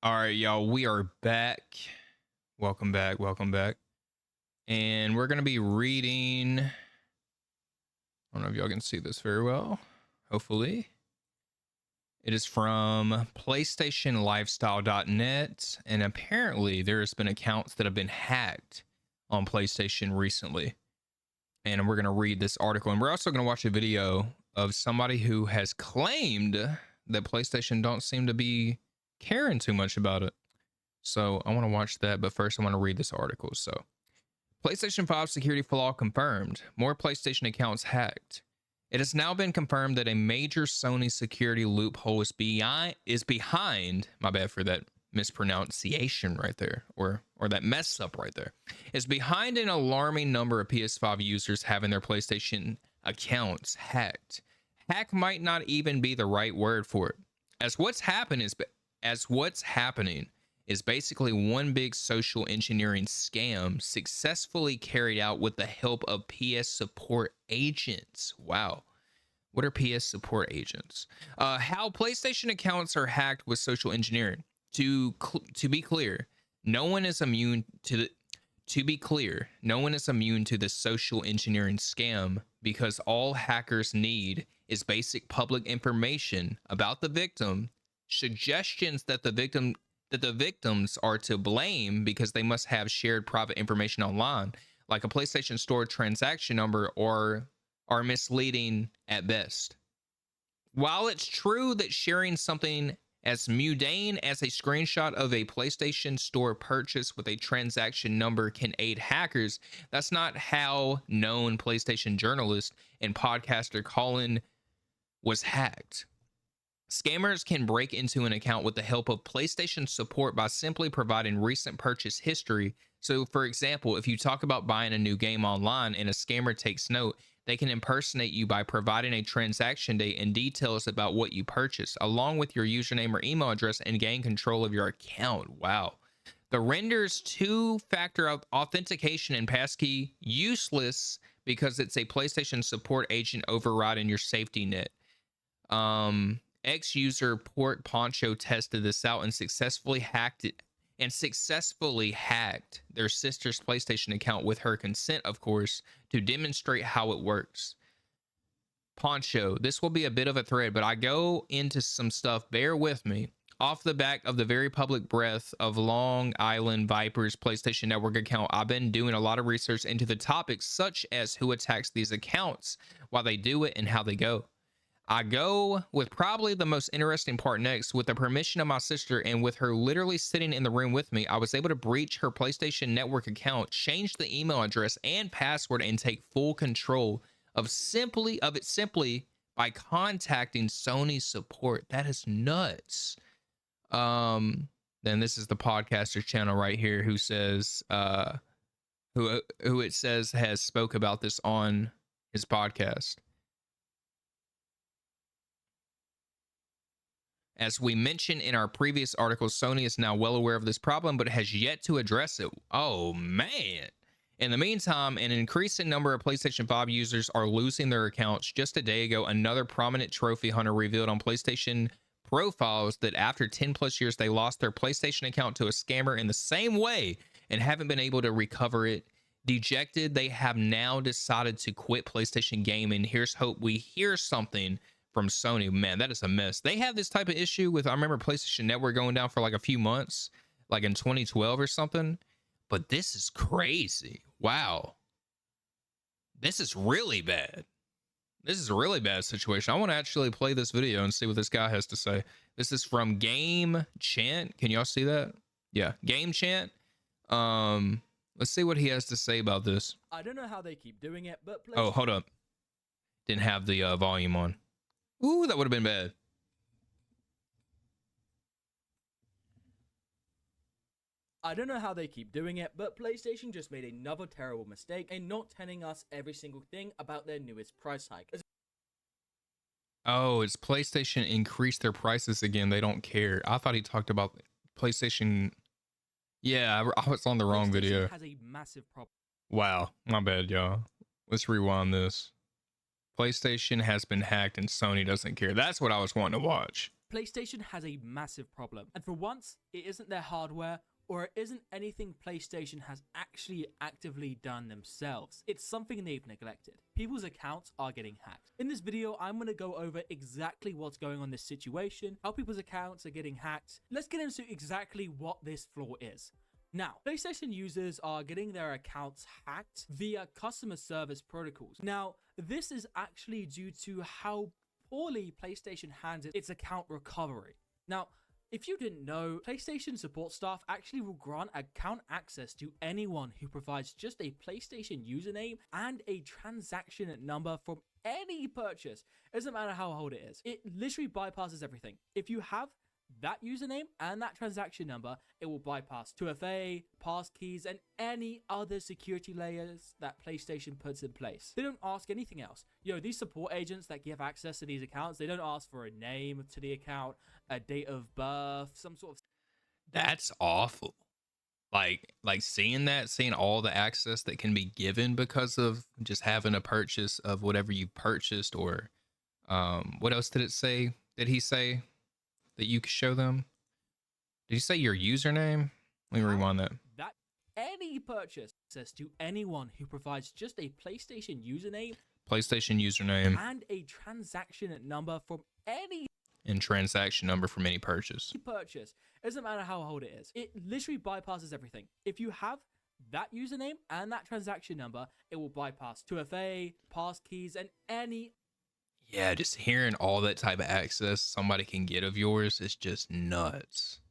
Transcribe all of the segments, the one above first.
All right, y'all, we are back. Welcome back. Welcome back. And we're going to be reading. I don't know if y'all can see this very well. Hopefully. It is from playstationlifestyle.net. And apparently, there has been accounts that have been hacked on PlayStation recently. And we're going to read this article. And we're also going to watch a video of somebody who has claimed that PlayStation don't seem to be caring too much about it. So I want to watch that, but first I want to read this article. So, PlayStation 5 security flaw confirmed. More PlayStation accounts hacked. It has now been confirmed that a major Sony security loophole is behind. My bad for that mispronunciation right there, or that mess up right there. Is behind an alarming number of PS5 users having their PlayStation accounts hacked. Hack might not even be the right word for it, as what's happening is basically one big social engineering scam successfully carried out with the help of PS support agents. Wow. What are PS support agents? How PlayStation accounts are hacked with social engineering. To be clear, no one is immune to the social engineering scam, because all hackers need is basic public information about the victim, suggestions that the victims are to blame because they must have shared private information online, like a PlayStation Store transaction number, or are misleading at best. While it's true that sharing something as mundane as a screenshot of a PlayStation Store purchase with a transaction number can aid hackers, that's not how known PlayStation journalist and podcaster Colin was hacked. Scammers can break into an account with the help of PlayStation support by simply providing recent purchase history. So, for example, if you talk about buying a new game online and a scammer takes note, they can impersonate you by providing a transaction date and details about what you purchased, along with your username or email address, and gain control of your account. Wow. The renders two-factor authentication and passkey useless because it's a PlayStation support agent overriding your safety net. Ex-user Port Poncho tested this out and successfully hacked their sister's PlayStation account with her consent, of course, to demonstrate how it works. Poncho, this will be a bit of a thread, but I go into some stuff, bear with me. Off the back of the very public breath of Long Island Viper's PlayStation Network account, I've been doing a lot of research into the topics such as who attacks these accounts, why they do it, and how they go. I go with probably the most interesting part next. With the permission of my sister and with her literally sitting in the room with me, I was able to breach her PlayStation Network account, change the email address and password, and take full control of it simply by contacting Sony support. That is nuts. Then this is the podcaster channel right here who says who it says has spoke about this on his podcast. As we mentioned in our previous article, Sony is now well aware of this problem, but has yet to address it. Oh, man. In the meantime, an increasing number of PlayStation 5 users are losing their accounts. Just a day ago, another prominent trophy hunter revealed on PlayStation profiles that after 10 plus years, they lost their PlayStation account to a scammer in the same way and haven't been able to recover it. Dejected, they have now decided to quit PlayStation gaming. Here's hope we hear something from Sony. Man, that is a mess. They have this type of issue with, I remember PlayStation Network going down for like a few months, like in 2012 or something. But this is crazy. Wow. This is really bad. This is a really bad situation. I want to actually play this video and see what this guy has to say. This is from Game Chant. Can y'all see that? Yeah, Game Chant. Let's see what he has to say about this. I don't know how they keep doing it, but oh, hold up. Didn't have the volume on. Ooh, that would have been bad. I don't know how they keep doing it, but PlayStation just made another terrible mistake in not telling us every single thing about their newest price hike. Oh, it's PlayStation increased their prices again. They don't care. I thought he talked about PlayStation. Yeah, I was on the wrong video. Has a massive problem. Wow, my bad, y'all. Let's rewind this. PlayStation has been hacked and Sony doesn't care. That's what I was wanting to watch. PlayStation has a massive problem, and for once, it isn't their hardware or it isn't anything PlayStation has actually actively done themselves. It's something they've neglected. People's accounts are getting hacked. In this video, I'm going to go over exactly what's going on in this situation, how people's accounts are getting hacked. Let's get into exactly what this flaw is. Now, PlayStation users are getting their accounts hacked via customer service protocols. Now, this is actually due to how poorly PlayStation handles its account recovery. Now, if you didn't know, PlayStation support staff actually will grant account access to anyone who provides just a PlayStation username and a transaction number from any purchase. It doesn't matter how old it is. It literally bypasses everything. If you have that username and that transaction number, it will bypass 2FA, passkeys, and any other security layers that PlayStation puts in place. They don't ask anything else. These support agents that give access to these accounts, they don't ask for a name to the account, a date of birth, some sort of... That's awful. Like seeing all the access that can be given because of just having a purchase of whatever you purchased, or what else did it say? Did he say that you could show them? Did you say your username? Let me rewind that. That any purchase access to anyone who provides just a PlayStation username and a transaction number from any purchase. It doesn't matter how old it is. It literally bypasses everything. If you have that username and that transaction number, it will bypass 2FA, passkeys, and any... Yeah, just hearing all that type of access somebody can get of yours is just nuts.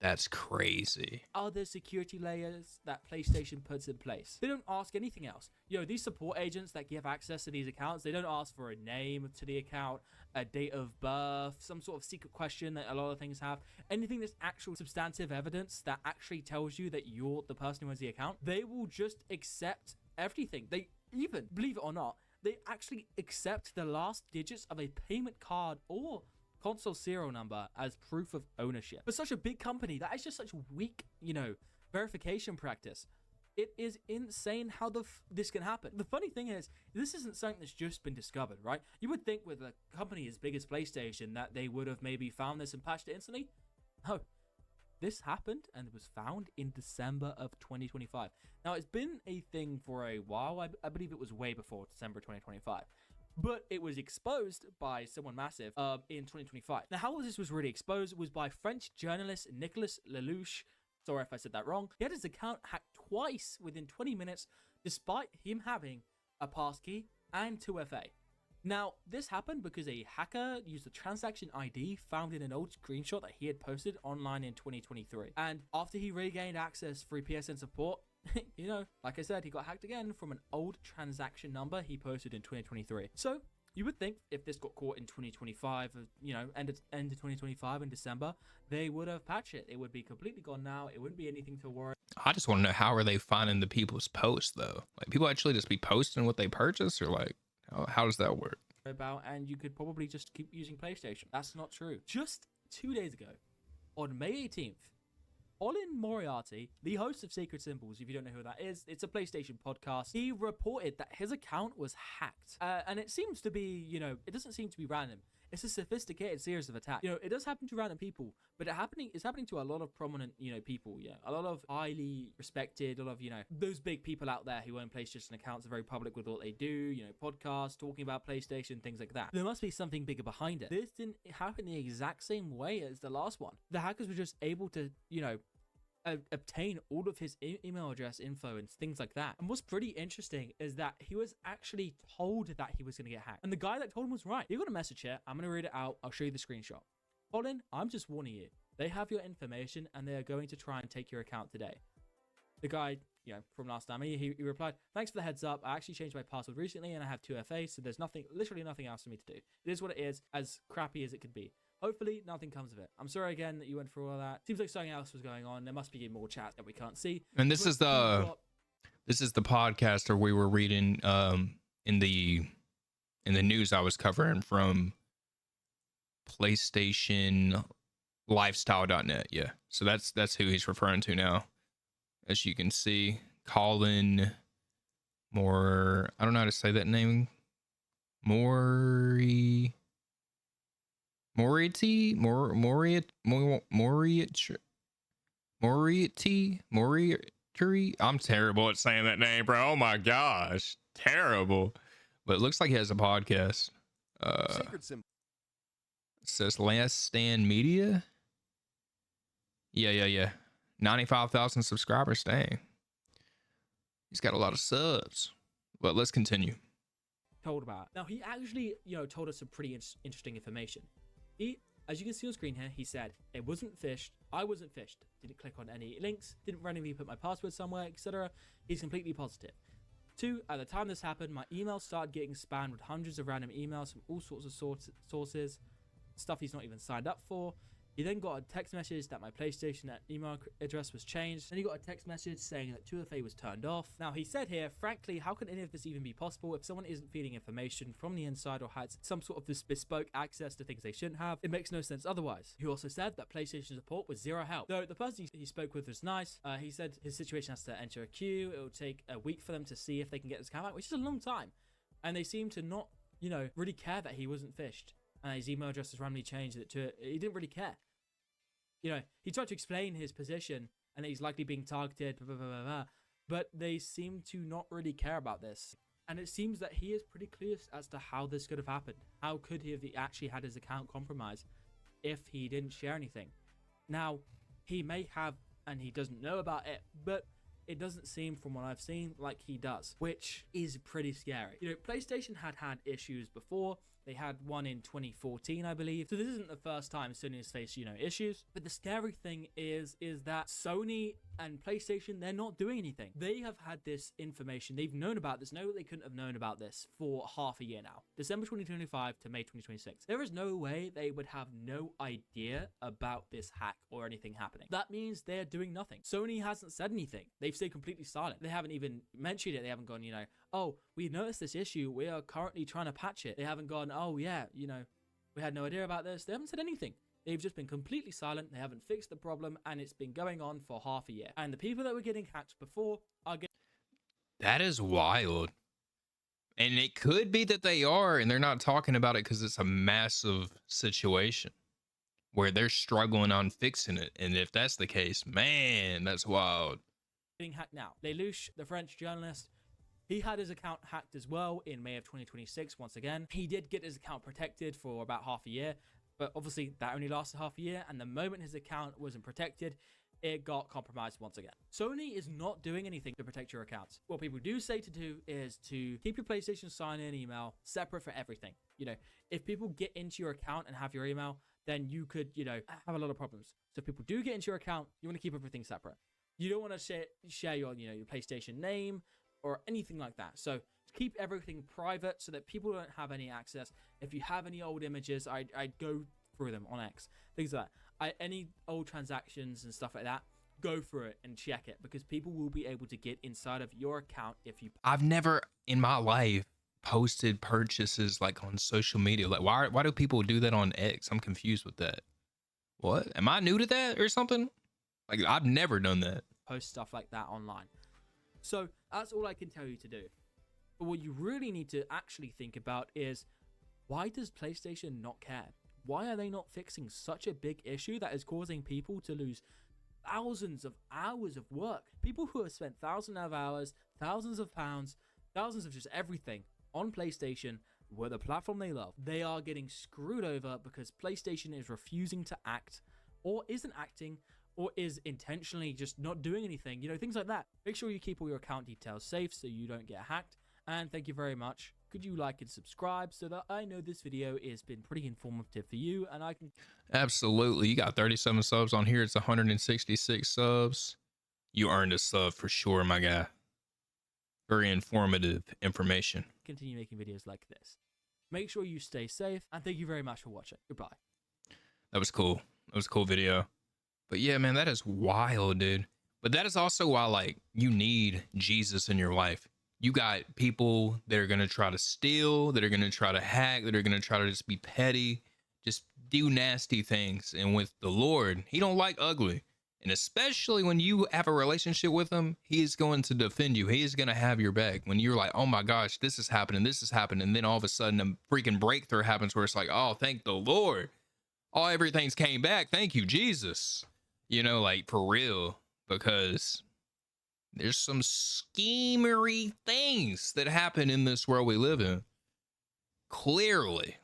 That's crazy. Other security layers that PlayStation puts in place. They don't ask anything else. These support agents that give access to these accounts, they don't ask for a name to the account, a date of birth, some sort of secret question that a lot of things have. Anything that's actual substantive evidence that actually tells you that you're the person who has the account, they will just accept everything. They even, believe it or not, they actually accept the last digits of a payment card or console serial number as proof of ownership. For such a big company, that is just such weak, verification practice. It is insane how this can happen. The funny thing is, this isn't something that's just been discovered, right? You would think with a company as big as PlayStation that they would have maybe found this and patched it instantly. No. This happened and was found in December of 2025. Now, it's been a thing for a while. I believe it was way before December 2025. But it was exposed by someone massive in 2025. Now, how this was really exposed was by French journalist Nicolas Lelouch. Sorry if I said that wrong. He had his account hacked twice within 20 minutes, despite him having a passkey and 2FA. Now, this happened because a hacker used a transaction ID found in an old screenshot that he had posted online in 2023. And after he regained access through PSN support, like I said, he got hacked again from an old transaction number he posted in 2023. So, you would think if this got caught in 2025, end of 2025 in December, they would have patched it. It would be completely gone now. It wouldn't be anything to worry I just want to know, how are they finding the people's posts, though? Like, people actually just be posting what they purchase, or like, how does that work? about, and you could probably just keep using PlayStation. That's not true. Just 2 days ago, on May 18th, Olin Moriarty, the host of Sacred Symbols, if you don't know who that is, it's a PlayStation podcast, he reported that his account was hacked. And it seems to be, it doesn't seem to be random. It's a sophisticated series of attacks. It does happen to random people, but it's happening to a lot of prominent, people, a lot of highly respected, a lot of, those big people out there who own PlayStation accounts are very public with what they do, podcasts, talking about PlayStation, things like that. There must be something bigger behind it. This didn't happen the exact same way as the last one. The hackers were just able to, obtain all of his email address info and things like that. And what's pretty interesting is that he was actually told that he was going to get hacked. And the guy that told him was right. You got a message here. I'm going to read it out. I'll show you the screenshot. Colin, I'm just warning you. They have your information and they are going to try and take your account today. The guy, from last time, he replied, thanks for the heads up. I actually changed my password recently and I have 2FA, so there's literally nothing else for me to do. It is what it is, as crappy as it could be. Hopefully, nothing comes of it. I'm sorry again that you went through all that. Seems like something else was going on. There must be more chat that we can't see. And this is the podcaster we were reading in the news I was covering from PlayStation Lifestyle.net. Yeah. So that's who he's referring to now. As you can see, Colin Moore. I don't know how to say that name. Moriarty, Moriarty. I'm terrible at saying that name, bro. Oh my gosh, terrible. But it looks like he has a podcast. Sacred symbol. It says Last Stand Media. Yeah. 95,000 subscribers. Dang. He's got a lot of subs. But let's continue. Told about. Now, he actually, told us some pretty interesting information. He, as you can see on screen here, he said, it wasn't phished, I wasn't phished, didn't click on any links, didn't randomly put my password somewhere, etc. He's completely positive. 2, at the time this happened, my email started getting spammed with hundreds of random emails from all sorts of sources, stuff he's not even signed up for. He then got a text message that my PlayStation email address was changed. Then he got a text message saying that 2FA was turned off. Now, he said here, frankly, how can any of this even be possible if someone isn't feeding information from the inside or has some sort of this bespoke access to things they shouldn't have? It makes no sense otherwise. He also said that PlayStation support was zero help. Though the person he spoke with was nice, he said his situation has to enter a queue. It will take a week for them to see if they can get this account back, which is a long time. And they seem to not, really care that he wasn't phished. And his email address was randomly changed. He didn't really care. He tried to explain his position and that he's likely being targeted, blah, blah, blah, blah, but they seem to not really care about this. And it seems that he is pretty clueless as to how this could have happened. How could he have actually had his account compromised if he didn't share anything? Now, he may have, and he doesn't know about it, but it doesn't seem from what I've seen like he does, which is pretty scary. PlayStation had issues before. They had one in 2014, I believe. So this isn't the first time Sony has faced, issues. But the scary thing is that Sony and PlayStation, they're not doing anything. They have had this information. They've known about this. No, they couldn't have known about this for half a year now. December 2025 to May 2026. There is no way they would have no idea about this hack or anything happening. That means they're doing nothing. Sony hasn't said anything. They've stayed completely silent. They haven't even mentioned it. They haven't gone, oh, we noticed this issue. We are currently trying to patch it. They haven't gone, oh yeah, we had no idea about this. They haven't said anything. They've just been completely silent. They haven't fixed the problem, and it's been going on for half a year. And the people that were getting hacked before are getting... That is wild. And it could be that they are, and they're not talking about it because it's a massive situation where they're struggling on fixing it. And if that's the case, man, that's wild. Getting hacked now. Lelouch, the French journalist, he had his account hacked as well in May of 2026 once again. He did get his account protected for about half a year, but obviously that only lasted half a year, and the moment his account wasn't protected, it got compromised once again. Sony is not doing anything to protect your accounts. What people do say to do is to keep your PlayStation sign-in email separate for everything. If people get into your account and have your email, then you could, have a lot of problems. So if people do get into your account, you want to keep everything separate. You don't want to share your, your PlayStation name or anything like that. So keep everything private so that people don't have any access. If you have any old images, I'd go through them on X, things like that. Any old transactions and stuff like that, go through it and check it, because people will be able to get inside of your account if you... I've never in my life posted purchases like on social media. Like why do people do that on X? I'm confused with that. What? Am I new to that or something? Like I've never done that. Post stuff like that online. So that's all I can tell you to do. But what you really need to actually think about is, why does PlayStation not care? Why are they not fixing such a big issue that is causing people to lose thousands of hours of work? People who have spent thousands of hours, thousands of pounds, thousands of just everything on PlayStation, were the platform they love. They are getting screwed over because PlayStation is refusing to act, or isn't acting, or is intentionally just not doing anything, things like that. Make sure you keep all your account details safe so you don't get hacked. And thank you very much. Could you like and subscribe so that I know this video has been pretty informative for you, and I can... Absolutely. You got 37 subs on here. It's 166 subs. You earned a sub for sure, my guy. Very informative information. Continue making videos like this. Make sure you stay safe, and thank you very much for watching. Goodbye. That was cool. That was a cool video. But yeah, man, that is wild, dude. But that is also why, you need Jesus in your life. You got people that are going to try to steal, that are going to try to hack, that are going to try to just be petty, just do nasty things. And with the Lord, he don't like ugly. And especially when you have a relationship with him, he's going to defend you. He is going to have your back. When you're like, oh my gosh, this is happening. And then all of a sudden a freaking breakthrough happens where it's like, oh, thank the Lord. oh, everything's came back. Thank you, Jesus. You know, like for real, because there's some schemery things that happen in this world we live in. Clearly.